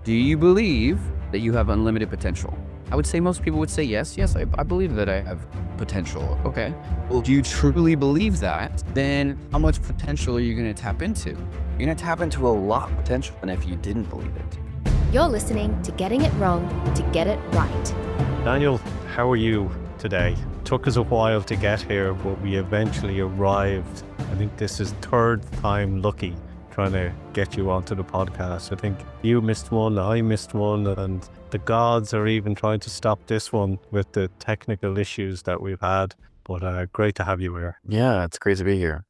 Do you believe that you have unlimited potential? I would say most people would say yes. Yes, I believe that I have potential. Okay. Well, if you truly believe that, then how much potential are you going to tap into? You're going to tap into a lot of potential than if you didn't believe it. You're listening to Getting It Wrong to Get It Right. Daniel, how are you today? It took us a while to get here, but we eventually arrived. I think this is third time lucky trying to get you onto the podcast. I think you missed one, I missed one, and the gods are even trying to stop this one with the technical issues that we've had. But great to have you here. Yeah, it's great to be here.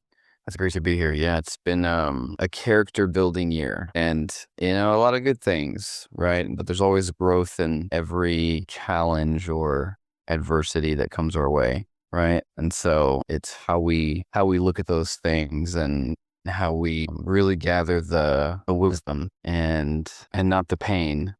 It's great to be here. Yeah, it's been a character building year and, a lot of good things, right? But there's always growth in every challenge or adversity that comes our way, right? And so it's how we look at those things and how we really gather the wisdom and not the pain,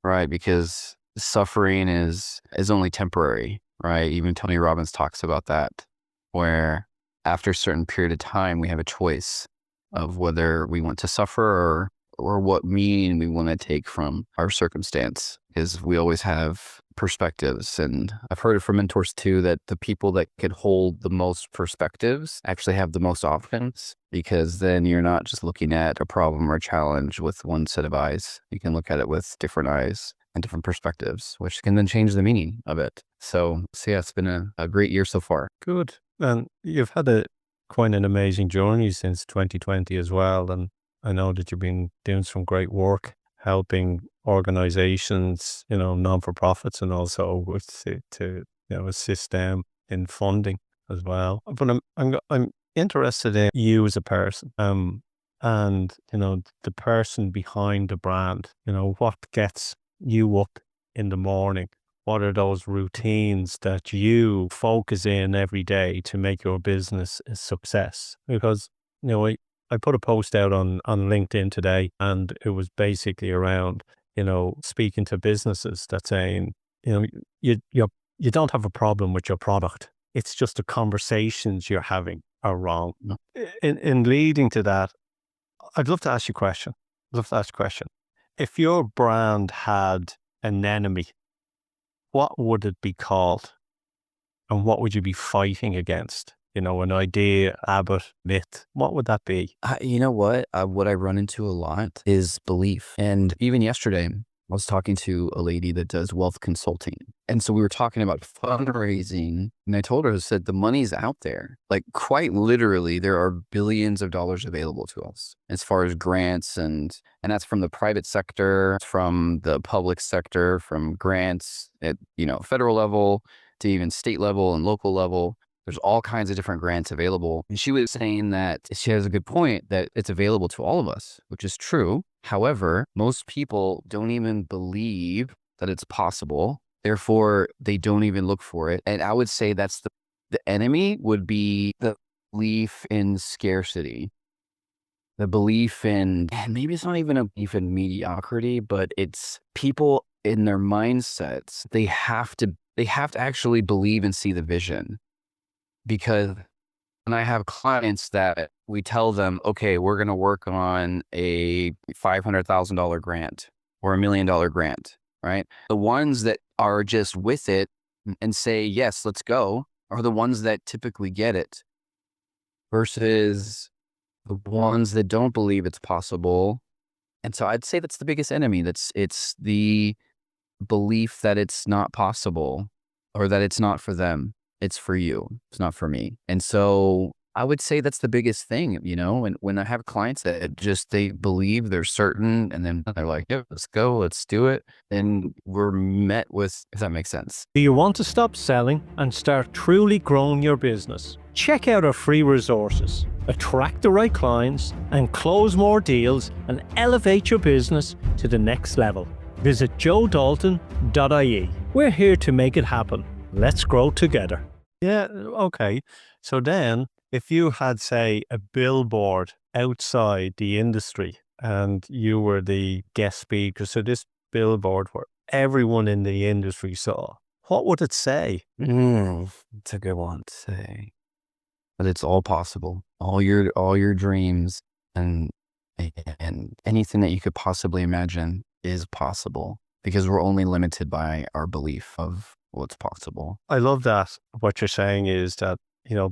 right? Because suffering is only temporary, right? Even Tony Robbins talks about that, where after a certain period of time, we have a choice of whether we want to suffer or what meaning we want to take from our circumstance, because we always have perspectives. And I've heard it from mentors too, that the people that could hold the most perspectives actually have the most options, because then you're not just looking at a problem or a challenge with one set of eyes. You can look at it with different eyes and different perspectives, which can then change the meaning of it. So yeah, it's been a great year so far. Good. And you've had quite an amazing journey since 2020 as well. And I know that you've been doing some great work helping organizations, non-for-profits, and also to assist them in funding as well. But I'm interested in you as a person, and the person behind the brand. What gets you up in the morning? What are those routines that you focus in every day to make your business a success? Because, I put a post out on LinkedIn today, and it was basically around, speaking to businesses that saying, you don't have a problem with your product. It's just the conversations you're having are wrong. No. In leading to that, I'd love to ask you a question. If your brand had an enemy, what would it be called? And what would you be fighting against? An idea, habit, myth. What would that be? You know what? What I run into a lot is belief. And even yesterday, I was talking to a lady that does wealth consulting. And so we were talking about fundraising. And I told her, I said, the money's out there. Like, quite literally, there are billions of dollars available to us as far as grants. And that's from the private sector, from the public sector, from grants at, federal level to even state level and local level. There's all kinds of different grants available. And she was saying that she has a good point, that it's available to all of us, which is true. However, most people don't even believe that it's possible. Therefore, they don't even look for it. And I would say that's the enemy would be the belief in scarcity. The belief in, and maybe it's not even a belief in mediocrity, but it's people in their mindsets. They have to actually believe and see the vision. Because when I have clients that we tell them, okay, we're going to work on a $500,000 grant or $1 million grant, right? The ones that are just with it and say, yes, let's go, are the ones that typically get it, versus the ones that don't believe it's possible. And so I'd say that's the biggest enemy. It's the belief that it's not possible, or that it's not for them. It's for you. It's not for me. And so I would say that's the biggest thing, and when I have clients that they believe, they're certain, and then they're like, yeah, let's go, let's do it. Then we're met with, if that makes sense. Do you want to stop selling and start truly growing your business? Check out our free resources. Attract the right clients and close more deals and elevate your business to the next level. Visit joedalton.ie. We're here to make it happen. Let's grow together. Yeah, okay. So then, if you had, say, a billboard outside the industry and you were the guest speaker, so this billboard where everyone in the industry saw, what would it say? It's a good one to say. But it's all possible. All your dreams and anything that you could possibly imagine is possible because we're only limited by our belief of what's possible. I love that. What you're saying is that,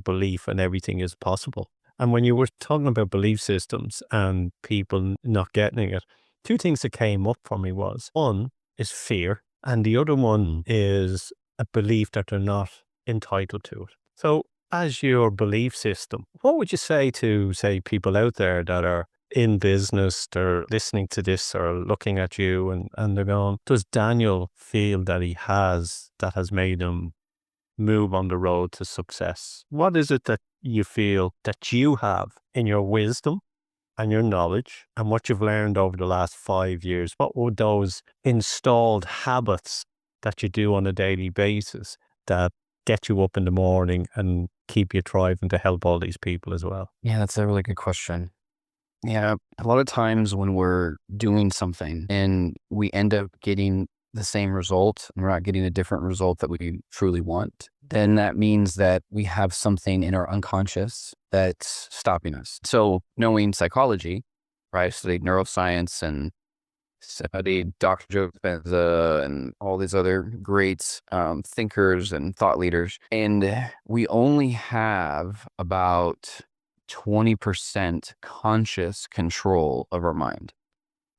belief in everything is possible. And when you were talking about belief systems and people not getting it, two things that came up for me was one is fear, and the other one is a belief that they're not entitled to it. So, as your belief system, what would you say to, say, people out there that are in business, they're listening to this or looking at you and they're going, does Daniel feel that that has made him move on the road to success? What is it that you feel that you have in your wisdom and your knowledge and what you've learned over the last 5 years? What would those installed habits that you do on a daily basis that get you up in the morning and keep you thriving to help all these people as well? Yeah, that's a really good question. Yeah, a lot of times when we're doing something and we end up getting the same result and we're not getting a different result that we truly want, then that means that we have something in our unconscious that's stopping us. So knowing psychology, right? I studied neuroscience and studied Dr. Joe Dispenza and all these other great thinkers and thought leaders. And we only have about 20% conscious control of our mind.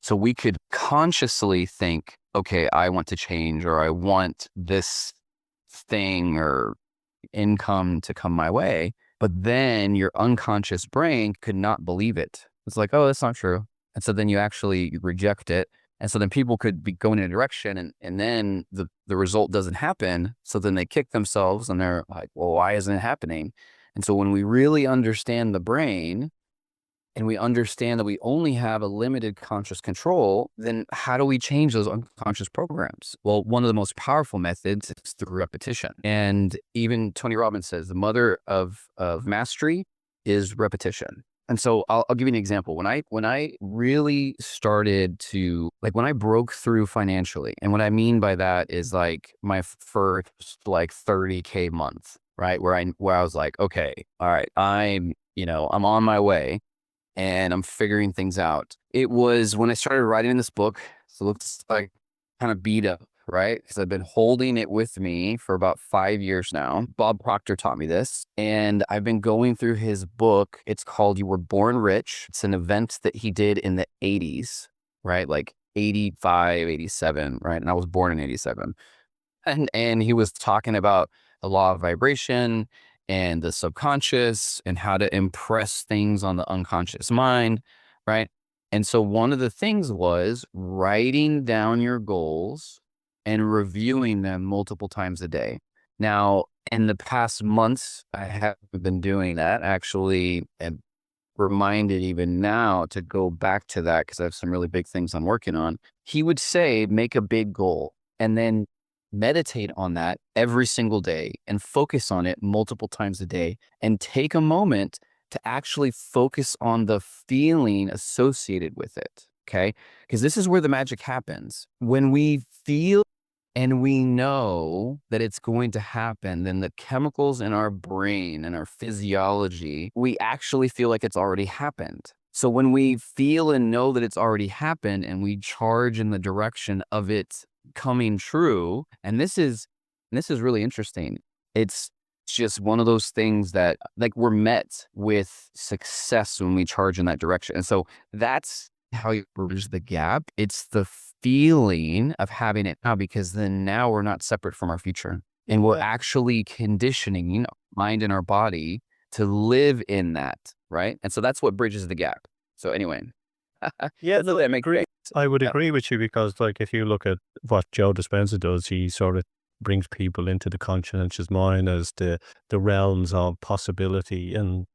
So we could consciously think, okay, I want to change, or I want this thing or income to come my way. But then your unconscious brain could not believe it. It's like, oh, that's not true. And so then you actually reject it. And so then people could be going in a direction and then the result doesn't happen. So then they kick themselves and they're like, well, why isn't it happening? And so when we really understand the brain and we understand that we only have a limited conscious control, then how do we change those unconscious programs? Well, one of the most powerful methods is through repetition. And even Tony Robbins says the mother of mastery is repetition. And so I'll give you an example. When I really started to, like, when I broke through financially, and what I mean by that is like my first like 30K month, right? Where I was like, okay, all right, I'm on my way and I'm figuring things out. It was when I started writing this book. So it looks like kind of beat up, right? Because I've been holding it with me for about 5 years now. Bob Proctor taught me this, and I've been going through his book. It's called You Were Born Rich. It's an event that he did in the 80s, right? Like 85, 87, right? And I was born in 87. And he was talking about the law of vibration and the subconscious and how to impress things on the unconscious mind, right? And so one of the things was writing down your goals and reviewing them multiple times a day. Now, in the past months, I have been doing that actually, and reminded even now to go back to that because I have some really big things I'm working on. He would say, make a big goal and then meditate on that every single day and focus on it multiple times a day and take a moment to actually focus on the feeling associated with it. Okay. Because this is where the magic happens. When we feel and we know that it's going to happen, then the chemicals in our brain and our physiology, we actually feel like it's already happened. So when we feel and know that it's already happened and we charge in the direction of it coming true, and this is really interesting. It's just one of those things that, like, we're met with success when we charge in that direction. And so that's how you bridge the gap. It's the feeling of having it now, because then now we're not separate from our future. And we're actually conditioning our mind and our body to live in that, right? And so that's what bridges the gap. So anyway, Yeah, doesn't that make sense? I would Yeah. agree with you because, like, if you look at what Joe Dispenza does, he sort of brings people into the conscientious mind as the realms of possibility. And,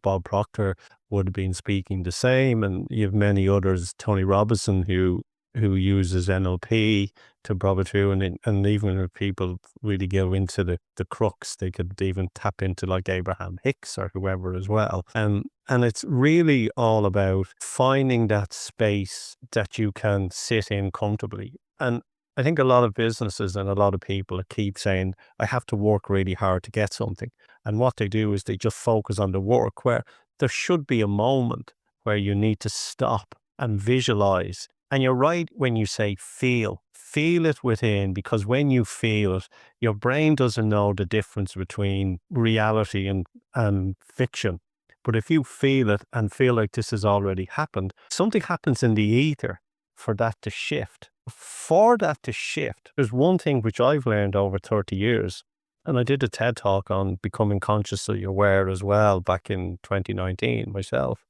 Bob Proctor would have been speaking the same. And you have many others, Tony Robinson, who uses NLP to probe it through. And even if people really go into the crux, they could even tap into like Abraham Hicks or whoever as well. And it's really all about finding that space that you can sit in comfortably. And I think a lot of businesses and a lot of people keep saying, I have to work really hard to get something. And what they do is they just focus on the work, where there should be a moment where you need to stop and visualize And you're right when you say feel it within, because when you feel it, your brain doesn't know the difference between reality and fiction. But if you feel it and feel like this has already happened, something happens in the ether for that to shift. For that to shift, there's one thing which I've learned over 30 years, and I did a TED talk on becoming consciously aware as well back in 2019 myself,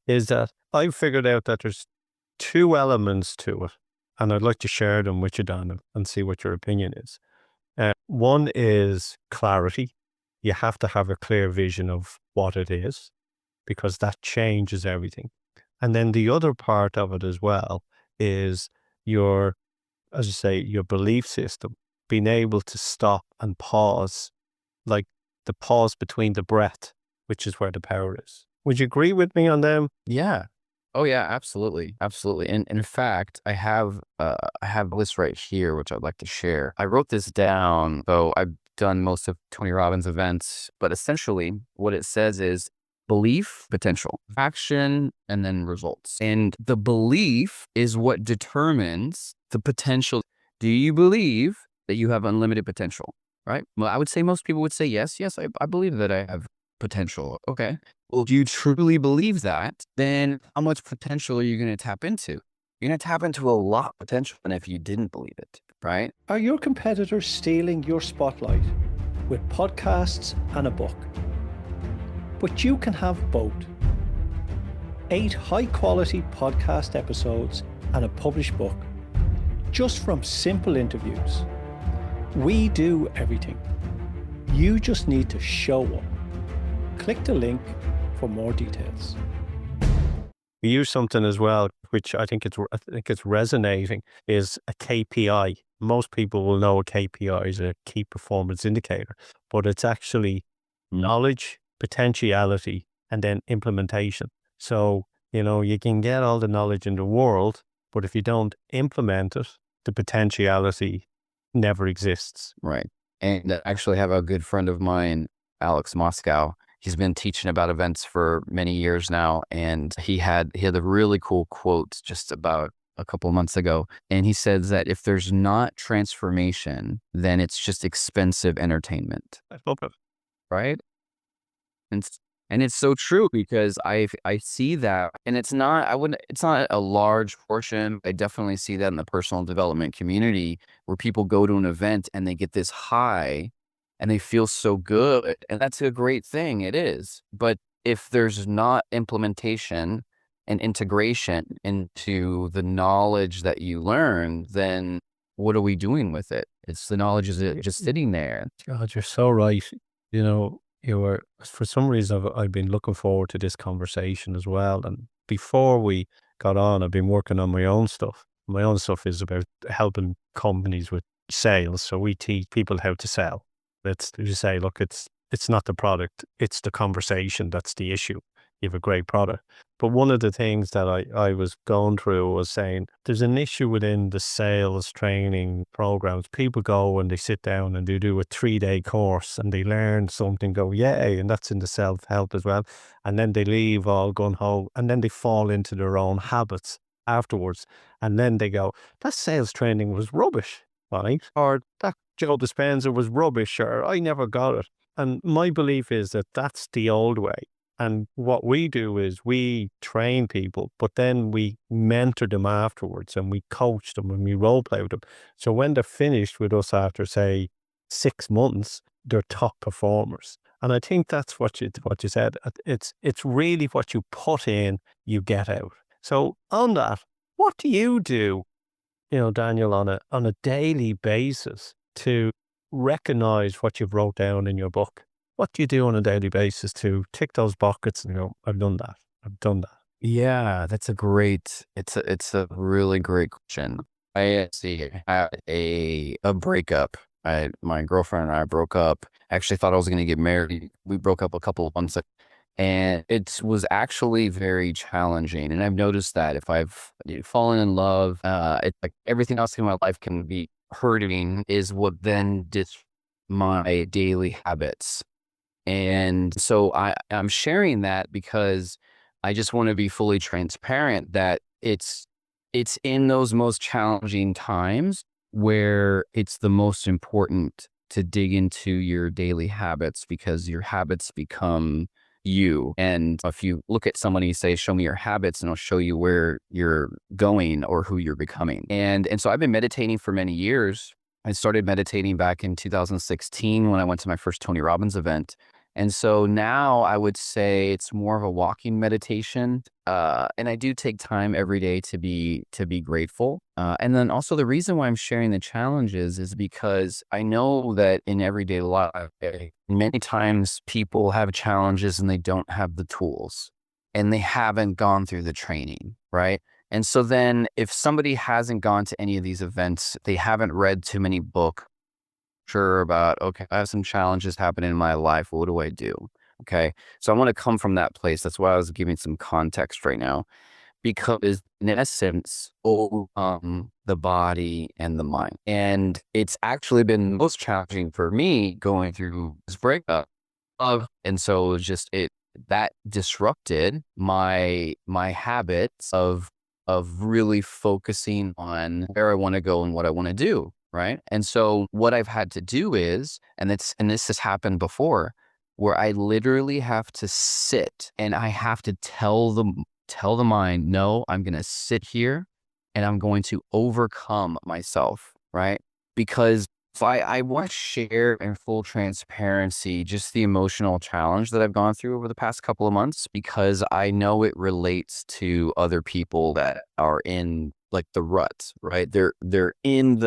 is that I've figured out that there's two elements to it, and I'd like to share them with you, Dan, and see what your opinion is. One is clarity. You have to have a clear vision of what it is, because that changes everything. And then the other part of it as well is your, as I say, your belief system, being able to stop and pause, like the pause between the breath, which is where the power is. Would you agree with me on them? Yeah. Oh yeah, absolutely. Absolutely. And in fact, I have a list right here, which I'd like to share. I wrote this down. So I've done most of Tony Robbins' events, but essentially what it says is belief, potential, action, and then results. And the belief is what determines the potential. Do you believe that you have unlimited potential? Right? Well, I would say most people would say yes. Yes, I believe that I have potential. Okay. Well, if you truly believe that, then how much potential are you going to tap into? You're going to tap into a lot of potential than if you didn't believe it, right? Are your competitors stealing your spotlight with podcasts and a book? But you can have both. 8 high-quality podcast episodes and a published book, just from simple interviews. We do everything. You just need to show up. Click the link for more details. We use something as well, which I think it's resonating, is a KPI. Most people will know a KPI is a key performance indicator, but it's actually knowledge, potentiality, and then implementation. So, you can get all the knowledge in the world, but if you don't implement it, the potentiality never exists. Right. And I actually have a good friend of mine, Alex Moscow. He's been teaching about events for many years now, and he had a really cool quote just about a couple of months ago. And he says that if there's not transformation, then it's just expensive entertainment. I love it. Right? And it's so true, because I see that, and it's not a large portion. I definitely see that in the personal development community, where people go to an event and they get this high and they feel so good. And that's a great thing. It is. But if there's not implementation and integration into the knowledge that you learn, then what are we doing with it? It's the knowledge is just sitting there. God, you're so right. For some reason, I've been looking forward to this conversation as well. And before we got on, I've been working on my own stuff. My own stuff is about helping companies with sales. So we teach people how to sell. Let's just say, look, it's not the product, it's the conversation that's the issue. You have a great product. But one of the things that I was going through was saying there's an issue within the sales training programs. People go and they sit down and they do a 3-day course and they learn something, go, yay, and that's in the self-help as well. And then they leave all gung-ho, and then they fall into their own habits afterwards. And then they go, that sales training was rubbish, right? Or that Joe Dispenza was rubbish, or I never got it. And my belief is that that's the old way. And what we do is we train people, but then we mentor them afterwards, and we coach them and we role play with them. So when they're finished with us after, say, 6 months, they're top performers. And I think that's what you said. It's really what you put in, you get out. So on that, what do you do, Daniel, on a daily basis to recognize what you've wrote down in your book? What do you do on a daily basis to tick those buckets and go, I've done that. I've done that. Yeah, it's a really great question. I had a breakup. My girlfriend and I broke up. I actually thought I was going to get married. We broke up a couple of months ago, and it was actually very challenging. And I've noticed that if I've fallen in love, it's like everything else in my life can be hurting, is what then did my daily habits. And so I'm sharing that because I just want to be fully transparent that it's it's in those most challenging times where it's the most important to dig into your daily habits, because your habits become you. And if you look at someone and you say, show me your habits, and I'll show you where you're going or who you're becoming. And so I've been meditating for many years. I started meditating back in 2016 when I went to my first Tony Robbins event. And so now I would say it's more of a walking meditation. And I do take time every day to be grateful. And then also the reason why I'm sharing the challenges is because I know that in everyday life, many times people have challenges and they don't have the tools and they haven't gone through the training, right? And so then if somebody hasn't gone to any of these events, they haven't read too many books, sure about, okay, I have some challenges happening in my life. What do I do? Okay. So I want to come from that place. That's why I was giving some context right now, because in essence, the body and the mind. And it's actually been most challenging for me going through this breakup and so it was just that disrupted my habits of really focusing on where I want to go and what I want to do. Right. And so what I've had to do is, and this has happened before, where I literally have to sit and I have to tell the mind, no, I'm going to sit here and I'm going to overcome myself. Right. Because if I want to share in full transparency just the emotional challenge that I've gone through over the past couple of months, because I know it relates to other people that are in like the rut, right? They're in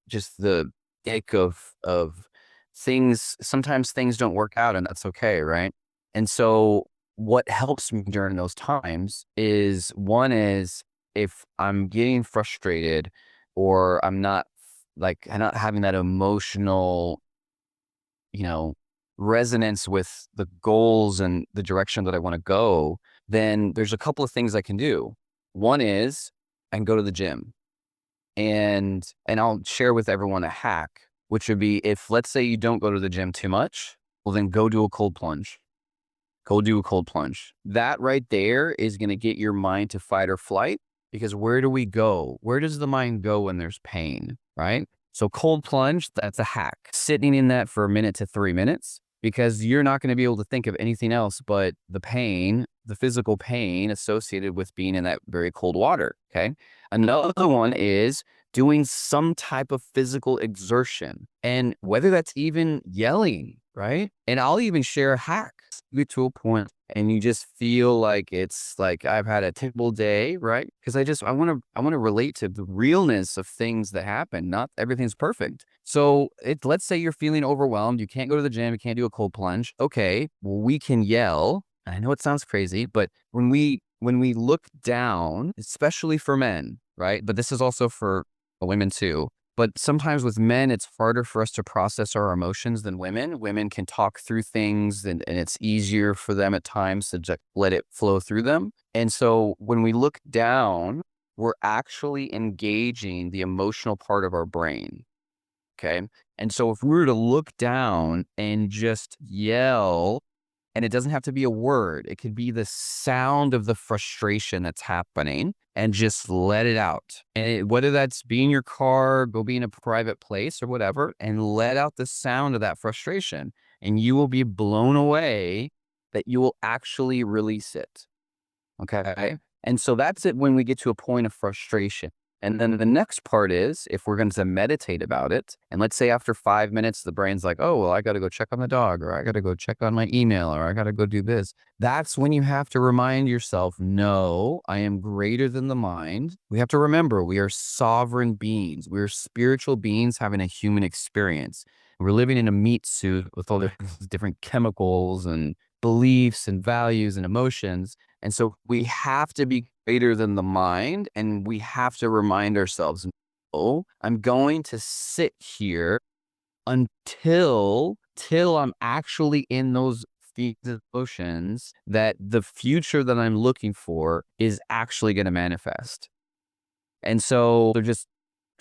just the ick of things. Sometimes things don't work out and that's okay, right? And so what helps me during those times is, one is, if I'm getting frustrated or I'm not having that emotional, resonance with the goals and the direction that I want to go, then there's a couple of things I can do. One is I can go to the gym, and I'll share with everyone a hack, which would be, if let's say you don't go to the gym too much, well then go do a cold plunge. Go do a cold plunge. That right there is going to get your mind to fight or flight, because where do we go? Where does the mind go when there's pain, right? So cold plunge, that's a hack. Sitting in that for a minute to 3 minutes, because you're not going to be able to think of anything else but the pain, the physical pain associated with being in that very cold water. Okay. Another one is doing some type of physical exertion, and whether that's even yelling, right? And I'll even share a hack. You get to a point and you just feel like it's like I've had a typical day, right? Because I want to relate to the realness of things that happen. Not everything's perfect. So let's say you're feeling overwhelmed. You can't go to the gym. You can't do a cold plunge. Okay, well, we can yell. I know it sounds crazy, but when we look down, especially for men, right? But this is also for women too. But sometimes with men, it's harder for us to process our emotions than women. Women can talk through things and it's easier for them at times to just let it flow through them. And so when we look down, we're actually engaging the emotional part of our brain. Okay. And so if we were to look down and just yell, and it doesn't have to be a word, it could be the sound of the frustration that's happening, and just let it out. And whether that's be in your car, go be in a private place or whatever, and let out the sound of that frustration. And you will be blown away that you will actually release it. Okay. And so that's it when we get to a point of frustration. And then the next part is, if we're going to meditate about it, and let's say after 5 minutes, the brain's like, oh, well, I got to go check on the dog, or I got to go check on my email, or I got to go do this. That's when you have to remind yourself, no, I am greater than the mind. We have to remember, we are sovereign beings. We're spiritual beings having a human experience. We're living in a meat suit with all the different chemicals and beliefs and values and emotions. And so we have to be greater than the mind, and we have to remind ourselves, oh, I'm going to sit here until I'm actually in those emotions, that the future that I'm looking for is actually going to manifest. And so they're just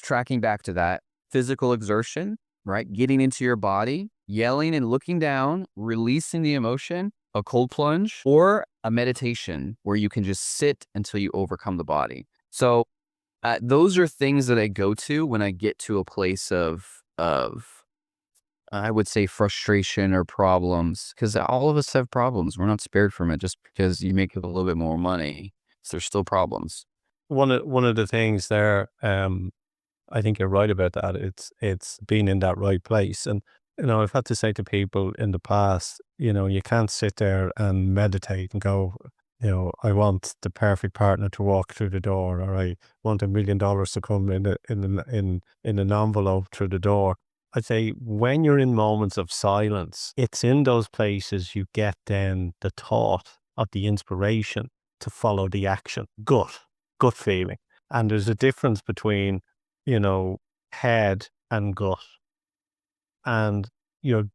tracking back to that physical exertion, right? Getting into your body, yelling and looking down, releasing the emotion, a cold plunge, or a meditation where you can just sit until you overcome the body. So those are things that I go to when I get to a place of I would say frustration or problems, because all of us have problems. We're not spared from it just because you make a little bit more money. So there's still problems. One of the things there, I think you're right about that. It's being in that right place. And, I've had to say to people in the past, you can't sit there and meditate and go, I want the perfect partner to walk through the door, or I want $1 million to come in an envelope through the door. I'd say when you're in moments of silence, it's in those places you get then the thought of the inspiration to follow the action, gut feeling. And there's a difference between, head and gut. And your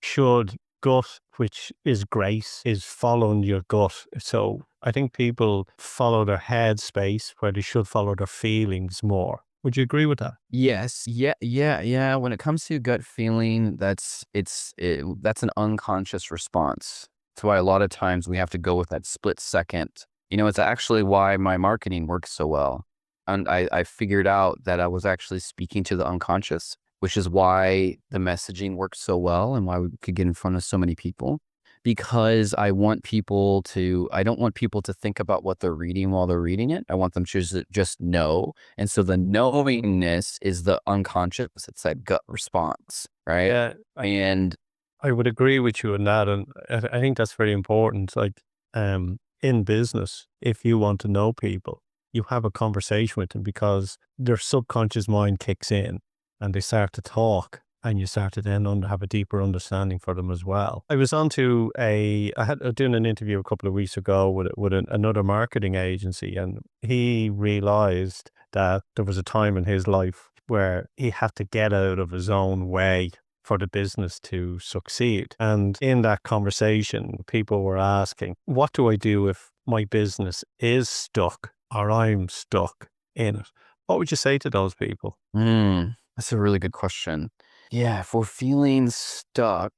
should gut, which is grace, is following your gut. So I think people follow their head space where they should follow their feelings more. Would you agree with that? Yes. Yeah. When it comes to gut feeling, that's an unconscious response. That's why a lot of times we have to go with that split second. It's actually why my marketing works so well. And I figured out that I was actually speaking to the unconscious, which is why the messaging works so well and why we could get in front of so many people. Because I don't want people to think about what they're reading while they're reading it. I want them to just know. And so the knowingness is the unconscious. It's that gut response, right? Yeah, And I would agree with you on that. And I think that's very important. Like, in business, if you want to know people, you have a conversation with them because their subconscious mind kicks in and they start to talk, and you start to then have a deeper understanding for them as well. I was I had doing an interview a couple of weeks ago with another marketing agency, and he realized that there was a time in his life where he had to get out of his own way for the business to succeed. And in that conversation, people were asking, what do I do if my business is stuck or I'm stuck in it? What would you say to those people? That's a really good question. Yeah, if we're feeling stuck,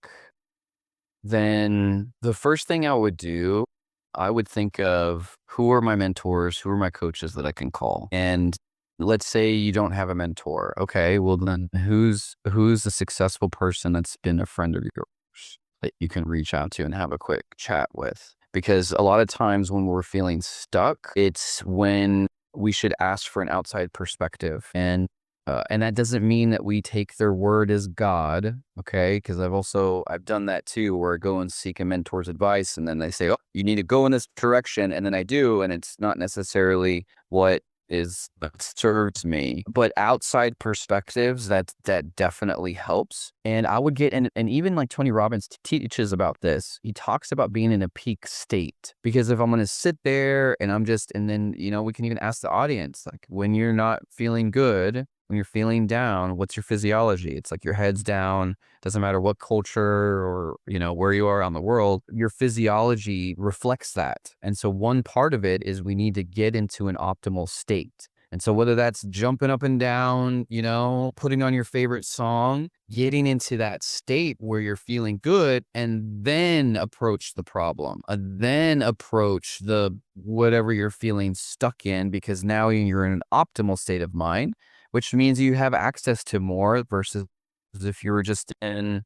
then the first thing I would do, I would think of who are my mentors, who are my coaches that I can call. And let's say you don't have a mentor. Okay, well then who's a successful person that's been a friend of yours that you can reach out to and have a quick chat with? Because a lot of times when we're feeling stuck, it's when we should ask for an outside perspective. And that doesn't mean that we take their word as God, okay? Because I've done that too, where I go and seek a mentor's advice, and then they say, "Oh, you need to go in this direction," and then I do, and it's not necessarily what serves me. But outside perspectives, that definitely helps. And I would get, and even like Tony Robbins teaches about this. He talks about being in a peak state, because if I'm going to sit there and and then we can even ask the audience, like, when you're not feeling good, when you're feeling down, what's your physiology? It's like your head's down. Doesn't matter what culture or, where you are around the world, your physiology reflects that. And so one part of it is we need to get into an optimal state. And so whether that's jumping up and down, putting on your favorite song, getting into that state where you're feeling good, and then approach the problem, then approach the whatever you're feeling stuck in, because now you're in an optimal state of mind, which means you have access to more versus if you were just in,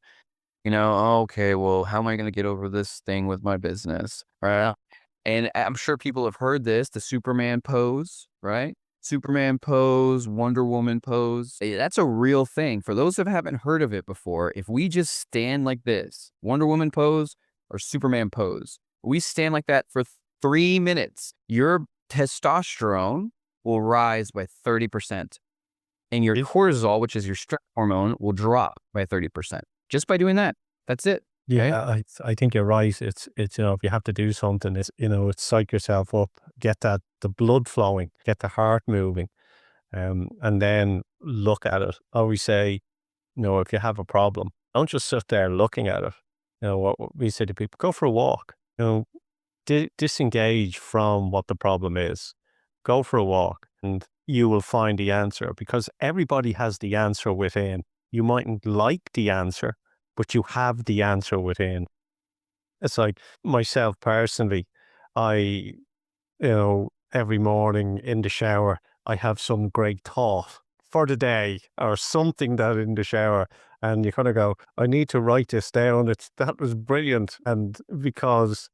"Oh, okay, well, how am I going to get over this thing with my business?" Right. And I'm sure people have heard this, the Superman pose, right? Superman pose, Wonder Woman pose. That's a real thing. For those that haven't heard of it before, if we just stand like this, Wonder Woman pose or Superman pose, we stand like that for 3 minutes, your testosterone will rise by 30%. And your cortisol, which is your stress hormone, will drop by 30% just by doing that. That's it. Yeah, I think you're right. It's if you have to do something, it's psych yourself up, get the blood flowing, get the heart moving, and then look at it. I always say, if you have a problem, don't just sit there looking at it. What we say to people, go for a walk. Disengage from what the problem is. Go for a walk, and you will find the answer, because everybody has the answer within. You mightn't like the answer, but you have the answer within. It's like myself personally, I, every morning in the shower, I have some great thought for the day or something that in the shower. And you kind of go, I need to write this down. That was brilliant. And because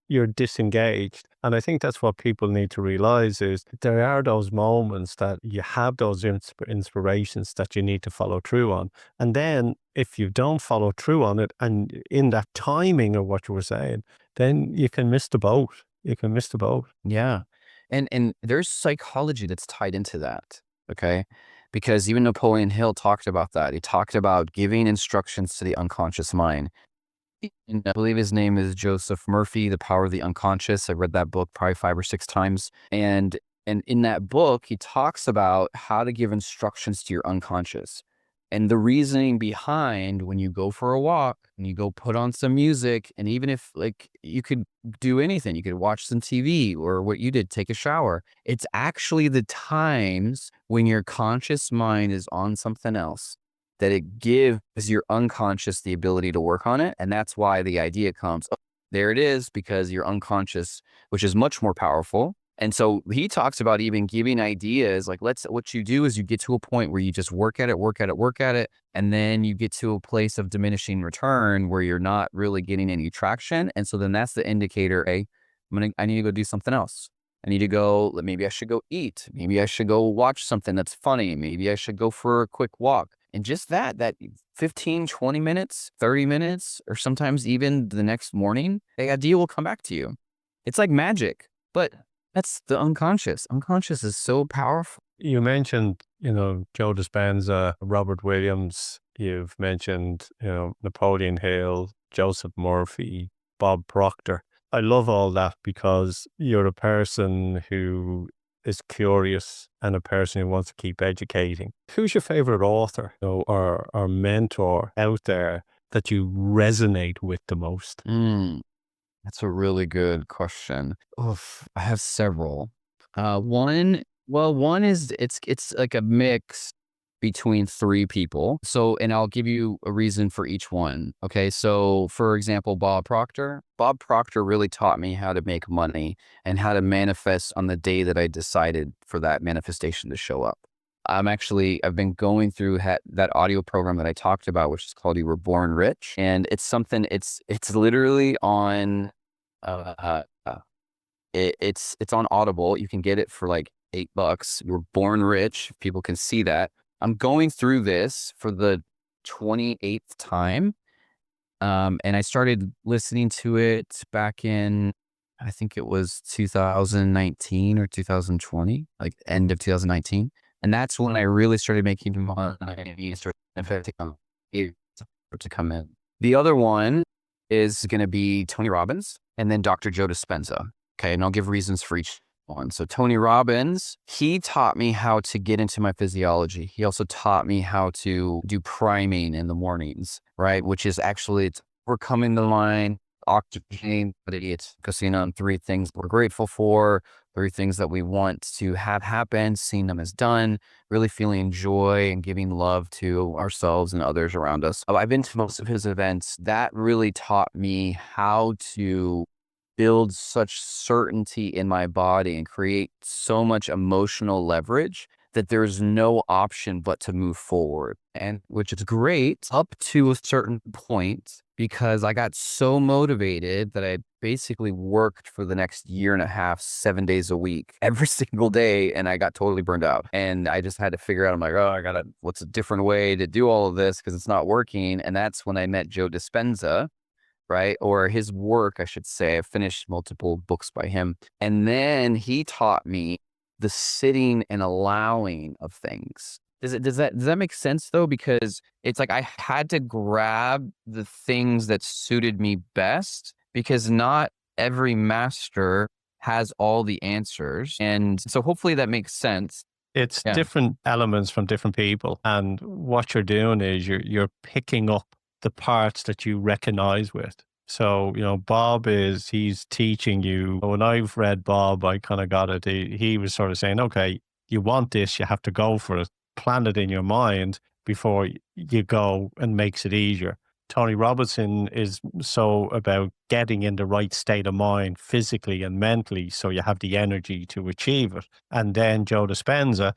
you're disengaged. And I think that's what people need to realize is there are those moments that you have those inspirations that you need to follow through on. And then if you don't follow through on it and in that timing of what you were saying, then you can miss the boat. You can miss the boat. Yeah. And there's psychology that's tied into that. Okay. Because even Napoleon Hill talked about that. He talked about giving instructions to the unconscious mind. And I believe his name is Joseph Murphy, The Power of the Unconscious. I read that book probably 5 or 6 times. And in that book, he talks about how to give instructions to your unconscious. And the reasoning behind when you go for a walk and you go put on some music, and even if like you could do anything, you could watch some TV or what you did, take a shower. It's actually the times when your conscious mind is on something else that it gives your unconscious the ability to work on it. And that's why the idea comes, oh, there it is, because your unconscious, which is much more powerful. And so he talks about even giving ideas, like what you do is you get to a point where you just work at it. And then you get to a place of diminishing return where you're not really getting any traction. And so then that's the indicator, hey, I need to go do something else. I need to go, maybe I should go eat. Maybe I should go watch something that's funny. Maybe I should go for a quick walk. And just that 15, 20 minutes, 30 minutes, or sometimes even the next morning, the idea will come back to you. It's like magic, but that's the unconscious. Unconscious is so powerful. You mentioned, Joe Dispenza, Robert Williams. You've mentioned, Napoleon Hill, Joseph Murphy, Bob Proctor. I love all that because you're a person who is curious and a person who wants to keep educating. Who's your favorite author or mentor out there that you resonate with the most? That's a really good question. Oof, I have several. One is it's like a mix between 3 people. So, and I'll give you a reason for each one. Okay. So for example, Bob Proctor really taught me how to make money and how to manifest on the day that I decided for that manifestation to show up. I've been going through that audio program that I talked about, which is called You Were Born Rich. And it's something, it's literally on, it's on Audible. You can get it for like $8. You Were Born Rich. People can see that. I'm going through this for the 28th time. And I started listening to it back in, I think it was 2019 or 2020, like end of 2019. And that's when I really started making money and started to come in. The other one is going to be Tony Robbins and then Dr. Joe Dispenza. Okay. And I'll give reasons for each one. So Tony Robbins, he taught me how to get into my physiology. He also taught me how to do priming in the mornings, right? Which is actually, we're coming to line, oxygen, but it's focusing on 3 things we're grateful for, 3 things that we want to have happen, seeing them as done, really feeling joy and giving love to ourselves and others around us. I've been to most of his events. That really taught me how to build such certainty in my body and create so much emotional leverage that there's no option but to move forward. And which is great up to a certain point, because I got so motivated that I basically worked for the next 1.5 years, 7 days a week, every single day. And I got totally burned out. And I just had to figure out, I'm like, what's a different way to do all of this? Because it's not working. And that's when I met Joe Dispenza, right? Or his work, I should say. I finished multiple books by him. And then he taught me the sitting and allowing of things. Does that make sense though? Because it's like I had to grab the things that suited me best, because not every master has all the answers. And so hopefully that makes sense. It's different elements from different people. And what you're doing is you're picking up the parts that you recognize with. So, Bob he's teaching you. When I've read Bob, I kind of got it. He was sort of saying, okay, you want this, you have to go for it, plan it in your mind before you go, and makes it easier. Tony Robinson is so about getting in the right state of mind physically and mentally so you have the energy to achieve it. And then Joe Dispenza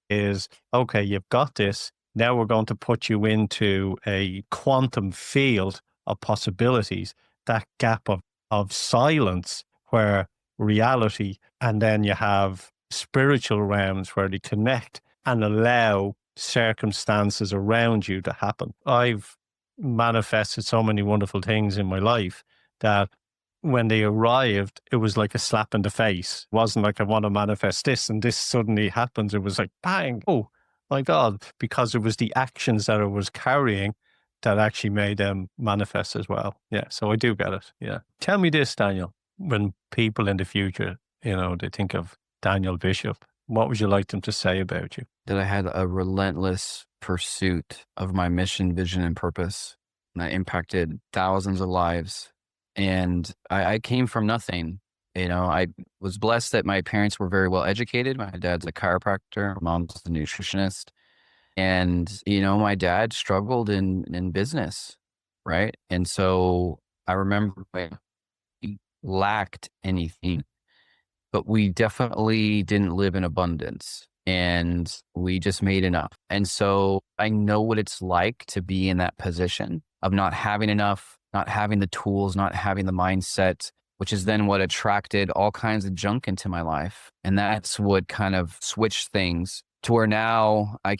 is, okay, you've got this. Now we're going to put you into a quantum field of possibilities, that gap of silence where reality, and then you have spiritual realms where they connect and allow circumstances around you to happen. I've manifested so many wonderful things in my life that when they arrived, it was like a slap in the face. It wasn't like I want to manifest this and this suddenly happens. It was like, bang, oh my God, because it was the actions that I was carrying that actually made them manifest as well. Yeah, so I do get it. Yeah. Tell me this, Daniel, when people in the future, they think of Daniel Bishop, what would you like them to say about you? That I had a relentless pursuit of my mission, vision, and purpose. And I impacted thousands of lives. And I came from nothing. I was blessed that my parents were very well educated. My dad's a chiropractor, my mom's a nutritionist. And, my dad struggled in business, right? And so I remember he lacked anything, but we definitely didn't live in abundance and we just made enough. And so I know what it's like to be in that position of not having enough, not having the tools, not having the mindset, which is then what attracted all kinds of junk into my life. And that's what kind of switched things to where now I've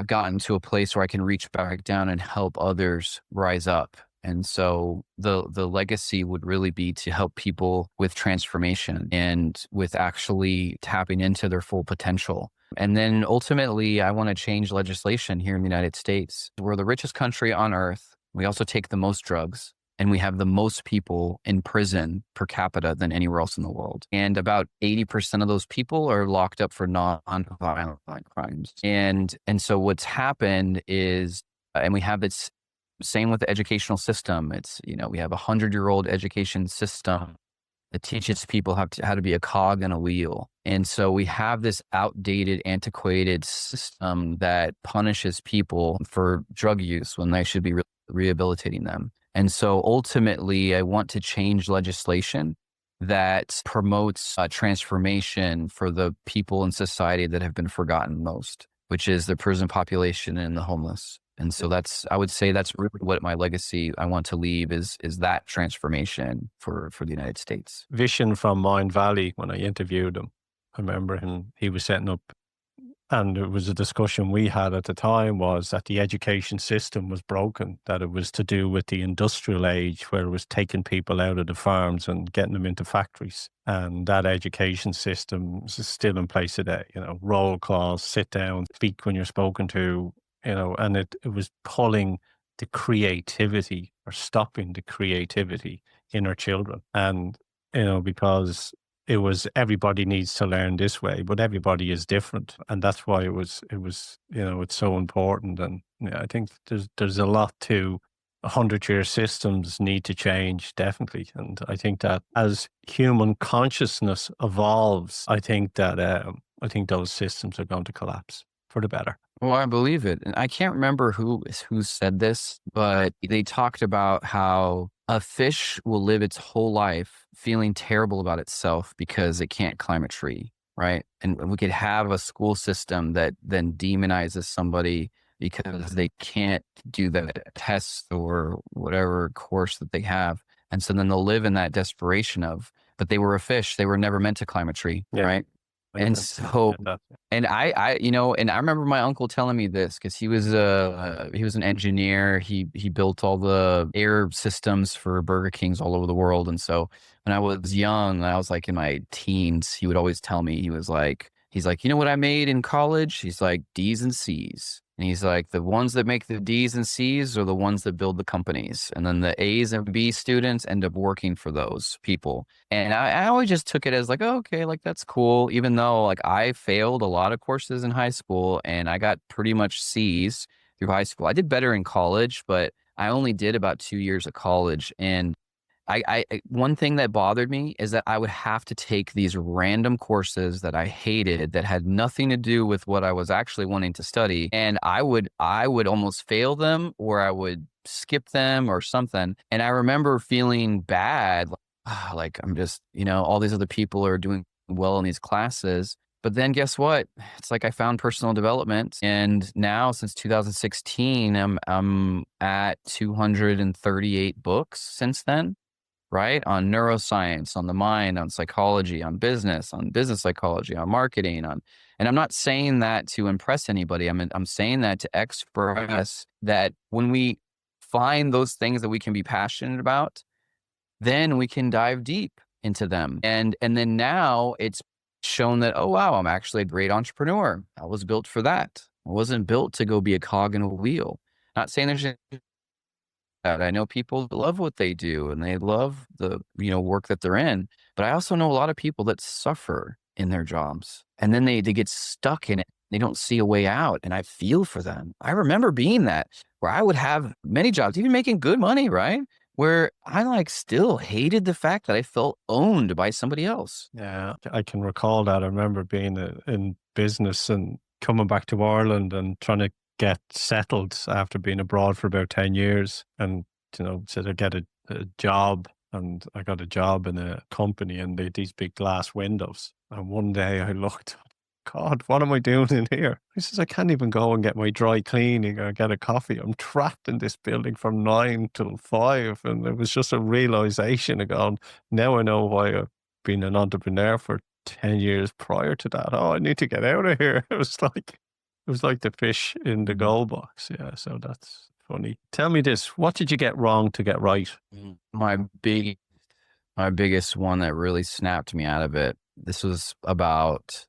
gotten to a place where I can reach back down and help others rise up. And so the legacy would really be to help people with transformation and with actually tapping into their full potential. And then ultimately, I want to change legislation here in the United States. We're the richest country on earth. We also take the most drugs and we have the most people in prison per capita than anywhere else in the world. And about 80% of those people are locked up for non-violent crimes. And so what's happened is, and we have this same with the educational system. It's, we have 100-year-old education system that teaches people how to be a cog in a wheel. And so we have this outdated, antiquated system that punishes people for drug use when they should be rehabilitating them. And so ultimately, I want to change legislation that promotes transformation for the people in society that have been forgotten most, which is the prison population and the homeless. And so I would say that's really what my legacy I want to leave is that transformation for the United States. Vision from Mind Valley, when I interviewed him, I remember he was setting up, and it was a discussion we had at the time, was that the education system was broken, that it was to do with the industrial age where it was taking people out of the farms and getting them into factories. And that education system is still in place today, roll calls, sit down, speak when you're spoken to, and it was pulling the creativity or stopping the creativity in our children. And, because it was everybody needs to learn this way, but everybody is different. And that's why it was, it's so important. And I think there's a lot to 100-year systems need to change, definitely. And I think that as human consciousness evolves, I think those systems are going to collapse for the better. Well, I believe it. And I can't remember who said this, but they talked about how a fish will live its whole life feeling terrible about itself because it can't climb a tree, right? And we could have a school system that then demonizes somebody because they can't do the test or whatever course that they have. And so then they'll live in that desperation but they were a fish. They were never meant to climb a tree, right? And so, and I remember my uncle telling me this because he was an engineer. He built all the air systems for Burger Kings all over the world. And so when I was young, I was like in my teens, he would always tell me, he's like, you know what I made in college? He's like D's and C's. And he's like, the ones that make the D's and C's are the ones that build the companies. And then the A's and B students end up working for those people. And I always just took it as like, oh, okay, like that's cool. Even though like I failed a lot of courses in high school and I got pretty much C's through high school. I did better in college, but I only did about 2 years of college. And One thing that bothered me is that I would have to take these random courses that I hated that had nothing to do with what I was actually wanting to study. And I would almost fail them, or I would skip them or something. And I remember feeling bad, like I'm just, all these other people are doing well in these classes. But then guess what? It's like I found personal development, and now since 2016, I'm at 238 books since then, right? On neuroscience, on the mind, on psychology, on business psychology, on marketing, and I'm not saying that to impress anybody. I'm saying that to express that when we find those things that we can be passionate about, then we can dive deep into them. And then now it's shown that, oh, wow, I'm actually a great entrepreneur. I was built for that. I wasn't built to go be a cog in a wheel. Not saying there's that. I know people that love what they do and they love the, work that they're in. But I also know a lot of people that suffer in their jobs, and then they get stuck in it. They don't see a way out. And I feel for them. I remember being that, where I would have many jobs, even making good money, right? Where I still hated the fact that I felt owned by somebody else. Yeah, I can recall that. I remember being in business and coming back to Ireland and trying to get settled after being abroad for about 10 years and, sort of get a job. And I got a job in a company, and they had these big glass windows. And one day I looked, God, what am I doing in here? He says, I can't even go and get my dry cleaning or get a coffee. I'm trapped in this building from 9 till 5. And it was just a realization of going, now I know why I've been an entrepreneur for 10 years prior to that. Oh, I need to get out of here. It was like the fish in the gold box. Yeah. So that's funny. Tell me this, what did you get wrong to get right? My biggest one that really snapped me out of it. This was about,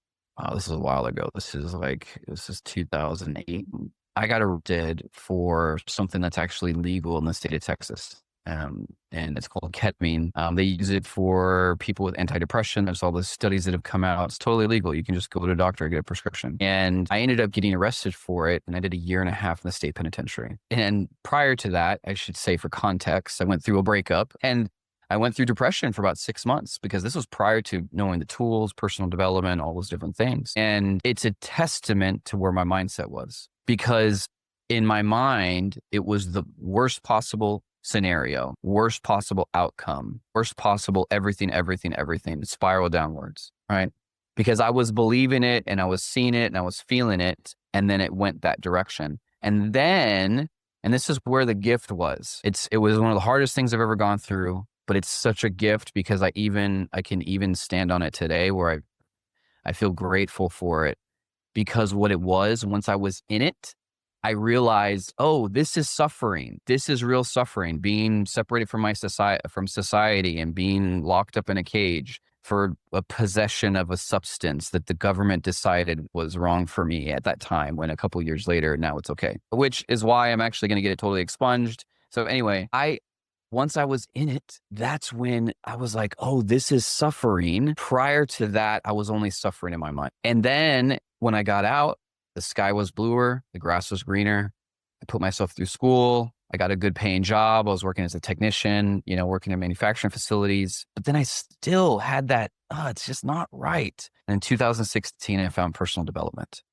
this is a while ago. This is 2008. I got arrested for something that's actually legal in the state of Texas. And it's called ketamine. They use it for people with antidepressant. There's all the studies that have come out. It's totally legal. You can just go to a doctor and get a prescription. And I ended up getting arrested for it. And I did a year and a half in the state penitentiary. And prior to that, I should say for context, I went through a breakup, and I went through depression for about 6 months, because this was prior to knowing the tools, personal development, all those different things. And it's a testament to where my mindset was, because in my mind, it was the worst possible scenario, worst possible outcome, worst possible everything, spiral downwards, right? Because I was believing it, and I was seeing it, and I was feeling it, and then it went that direction. And this is where the gift was. It was one of the hardest things I've ever gone through, but it's such a gift, because I can even stand on it today, where I feel grateful for it, because what it was, once I was in it, I realized, oh, this is suffering. This is real suffering, being separated from society and being locked up in a cage for a possession of a substance that the government decided was wrong for me at that time, when a couple of years later, now it's okay, which is why I'm actually going to get it totally expunged. So anyway, once I was in it, that's when I was like, oh, this is suffering. Prior to that, I was only suffering in my mind. And then when I got out, the sky was bluer, the grass was greener. I put myself through school. I got a good paying job. I was working as a technician, working in manufacturing facilities. But then I still had that, it's just not right. And in 2016, I found personal development.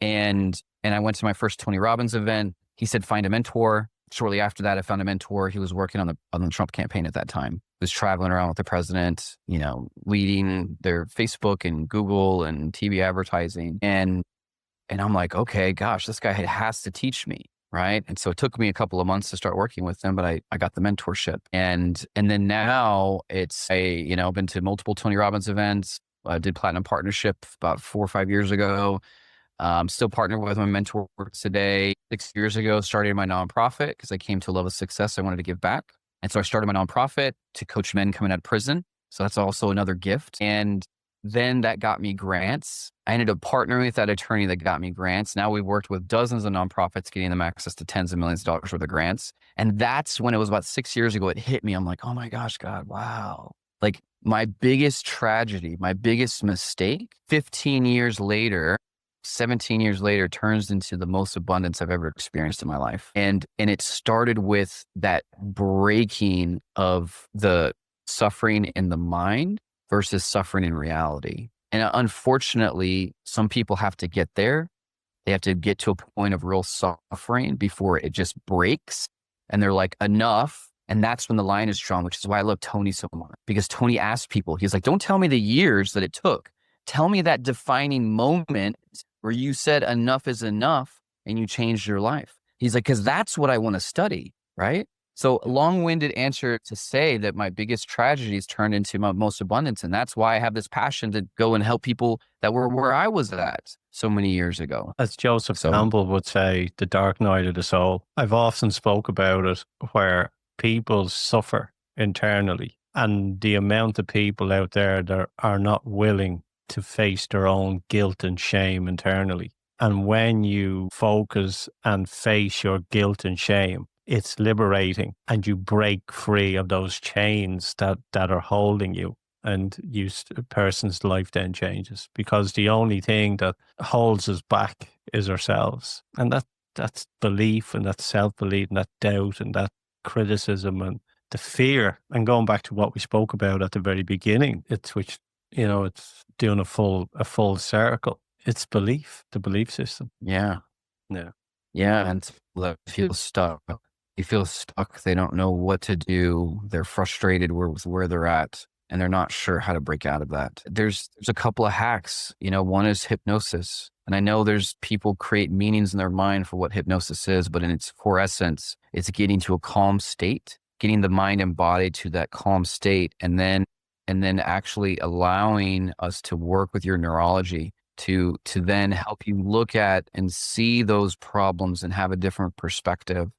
And I went to my first Tony Robbins event. He said, find a mentor. Shortly after that, I found a mentor. He was working on the Trump campaign at that time. He was traveling around with the president, leading their Facebook and Google and TV advertising. And I'm like, okay, gosh, this guy has to teach me, right? And so it took me a couple of months to start working with him, but I got the mentorship. And then now I've been to multiple Tony Robbins events. I did Platinum Partnership about 4 or 5 years ago. Still partnered with my mentor today. 6 years ago, started my nonprofit because I came to a level of success. I wanted to give back. And so I started my nonprofit to coach men coming out of prison. So that's also another gift. And then that got me grants. I ended up partnering with that attorney that got me grants. Now we've worked with dozens of nonprofits, getting them access to tens of millions of dollars worth of grants. And that's when it was about 6 years ago, it hit me. I'm like, oh my gosh, God, wow. Like my biggest tragedy, my biggest mistake, 15 years later, 17 years later turns into the most abundance I've ever experienced in my life. And it started with that breaking of the suffering in the mind versus suffering in reality. And unfortunately, some people have to get there. They have to get to a point of real suffering before it just breaks. And they're like, enough. And that's when the line is drawn, which is why I love Tony so much. Because Tony asked people, he's like, don't tell me the years that it took. Tell me that defining moment where you said enough is enough and you changed your life. He's like, because that's what I want to study, right? So long-winded answer to say that my biggest tragedies turned into my most abundance. And that's why I have this passion to go and help people that were where I was at so many years ago. As Joseph Campbell would say, the dark night of the soul. I've often spoke about it where people suffer internally, and the amount of people out there that are not willing to face their own guilt and shame internally. And when you focus and face your guilt and shame, it's liberating, and you break free of those chains that are holding you, and a person's life then changes, because the only thing that holds us back is ourselves. And that's belief, and that self-belief, and that doubt, and that criticism, and the fear. And going back to what we spoke about at the very beginning, it's doing a full circle. It's belief, the belief system. Yeah. Yeah. Yeah. And they feel stuck. They feel stuck. They don't know what to do. They're frustrated with where they're at, and they're not sure how to break out of that. There's a couple of hacks. One is hypnosis. And I know there's people create meanings in their mind for what hypnosis is, but in its core essence, it's getting to a calm state, getting the mind and body to that calm state, and then actually allowing us to work with your neurology to then help you look at and see those problems and have a different perspective.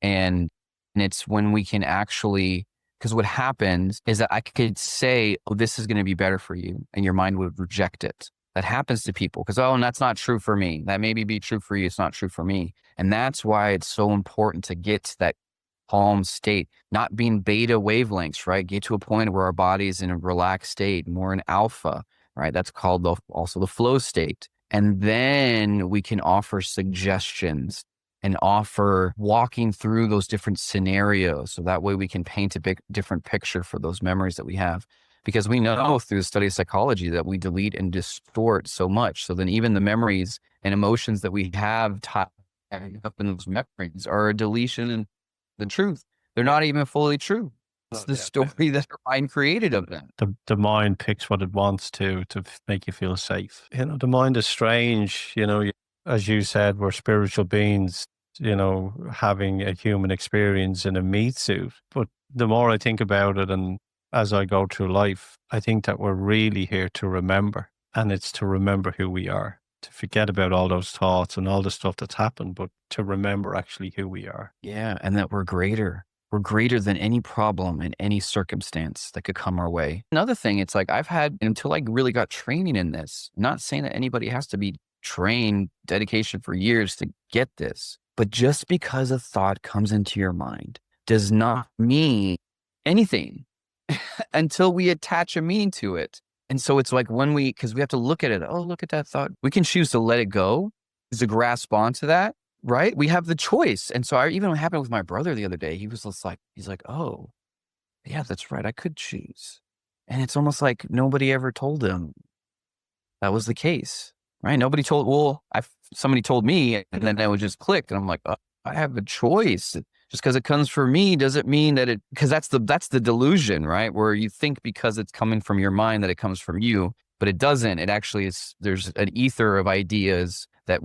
And it's when we can actually, because what happens is that I could say, oh, this is going to be better for you, and your mind would reject it. That happens to people because, oh, and that's not true for me. That maybe be true for you. It's not true for me. And that's why it's so important to get to that calm state, not being beta wavelengths, right? Get to a point where our body is in a relaxed state, more in alpha, right? That's called also the flow state. And then we can offer suggestions and offer walking through those different scenarios. So that way we can paint a different picture for those memories that we have. Because we know through the study of psychology that we delete and distort so much. So then even the memories and emotions that we have tied up in those memories are a deletion in the truth. They're not even fully true. It's the story that our mind created of them. The mind picks what it wants to make you feel safe. The mind is strange. As you said, we're spiritual beings, having a human experience in a meat suit. But the more I think about it, and as I go through life, I think that we're really here to remember. And it's to remember who we are, to forget about all those thoughts and all the stuff that's happened, but to remember actually who we are. Yeah. And that we're greater. We're greater than any problem in any circumstance that could come our way. Another thing, it's like I've had, until I really got training in this, not saying that anybody has to be trained, dedication for years to get this, but just because a thought comes into your mind does not mean anything until we attach a meaning to it. And so it's like because we have to look at it, oh, look at that thought. We can choose to let it go, to grasp onto that, right? We have the choice. And so even what happened with my brother the other day, he's like, oh, yeah, that's right. I could choose. And it's almost like nobody ever told him that was the case, right? Somebody told me, and then it would just click. And I'm like, oh, I have a choice. Just because it comes from me doesn't mean that because that's the delusion, right? Where you think because it's coming from your mind that it comes from you, but it doesn't. It actually is, there's an ether of ideas that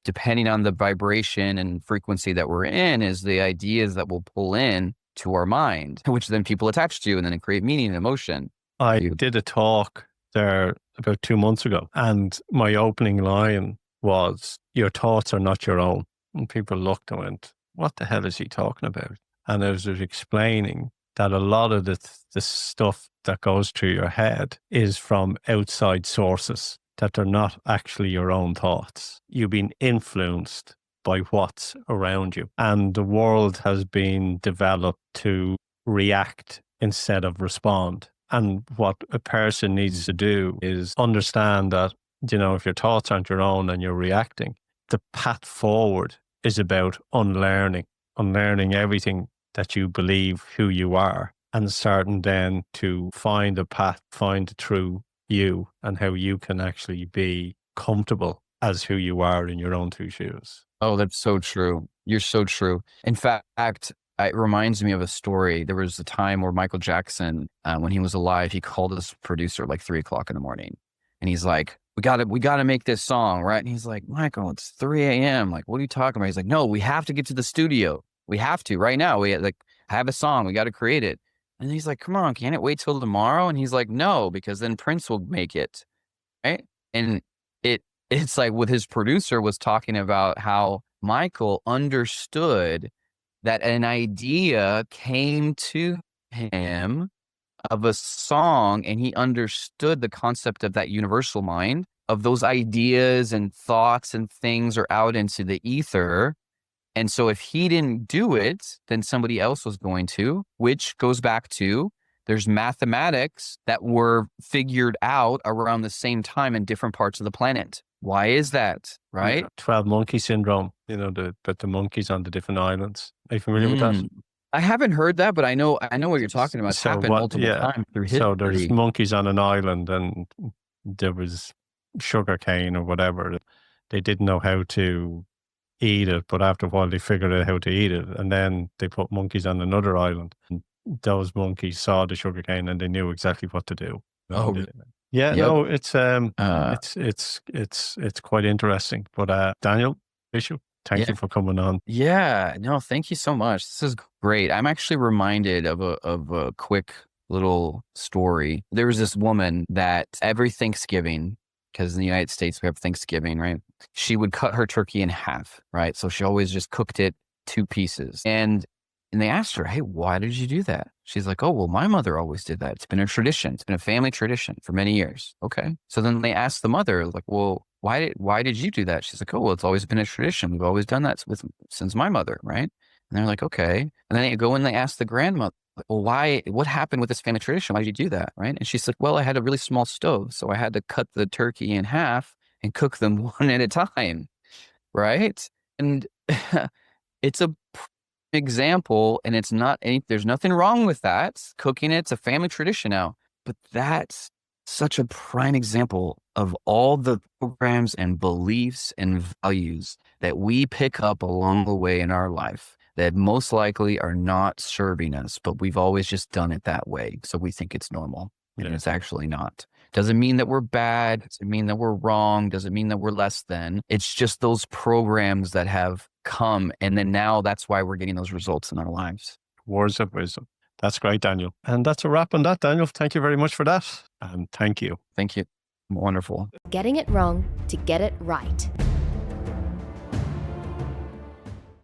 depending on the vibration and frequency that we're in, is the ideas that will pull in to our mind, which then people attach to, and then it create meaning and emotion. I did a talk there about 2 months ago, and my opening line was, your thoughts are not your own. And people looked and went, what the hell is he talking about? And I was explaining that a lot of the stuff that goes through your head is from outside sources, that they're not actually your own thoughts. You've been influenced by what's around you. And the world has been developed to react instead of respond. And what a person needs to do is understand that if your thoughts aren't your own and you're reacting, the path forward is about unlearning everything that you believe who you are, and starting then to find a path, find the true you, and how you can actually be comfortable as who you are in your own two shoes. Oh, that's so true. You're so true. In fact, it reminds me of a story. There was a time where Michael Jackson, when he was alive, he called his producer at like 3 o'clock in the morning, and he's like, we gotta make this song, right? And he's like, Michael, it's 3 a.m. Like, what are you talking about? He's like, no, we have to get to the studio. We have to right now. We like have a song. We got to create it. And he's like, come on, can't it wait till tomorrow? And he's like, no, because then Prince will make it, right? And it's like with his producer was talking about how Michael understood that an idea came to him of a song, and he understood the concept of that universal mind, of those ideas and thoughts and things are out into the ether. And so if he didn't do it, then somebody else was going to, which goes back to there's mathematics that were figured out around the same time in different parts of the planet. Why is that? Right? 12 monkey syndrome, but the monkeys on the different islands. Are you familiar with that? I haven't heard that, but I know what you're talking about. It's happened multiple times through history. So there's monkeys on an island, and there was sugar cane or whatever. They didn't know how to eat it, but after a while they figured out how to eat it, and then they put monkeys on another island. And those monkeys saw the sugar cane and they knew exactly what to do. Oh, yeah, yep. No, it's quite interesting. But Daniel Bishop, thank you for coming on. Yeah, no, thank you so much. This is great. I'm actually reminded of a quick little story. There was this woman that every Thanksgiving, because in the United States we have Thanksgiving, right? She would cut her turkey in half, right? So she always just cooked it 2 pieces. And they asked her, hey, why did you do that? She's like, oh, well, my mother always did that. It's been a tradition. It's been a family tradition for many years. Okay. So then they asked the mother, like, well, why did you do that? She's like, oh, well, it's always been a tradition. We've always done that since my mother, right? And they're like, okay. And then they go and they ask the grandmother, like, well, what happened with this family tradition? Why did you do that? Right. And she's like, well, I had a really small stove, so I had to cut the turkey in half and cook them one at a time. Right. And it's a example, and there's nothing wrong with that. Cooking it's a family tradition now, but that's such a prime example of all the programs and beliefs and values that we pick up along the way in our life that most likely are not serving us, but we've always just done it that way. So we think it's normal, and it's actually not. Doesn't mean that we're bad. Doesn't mean that we're wrong. Doesn't mean that we're less than. It's just those programs that have come. And then now that's why we're getting those results in our lives. Words of wisdom. That's great, Daniel. And that's a wrap on that, Daniel. Thank you very much for that. And thank you. Thank you. Wonderful. Getting it wrong to get it right.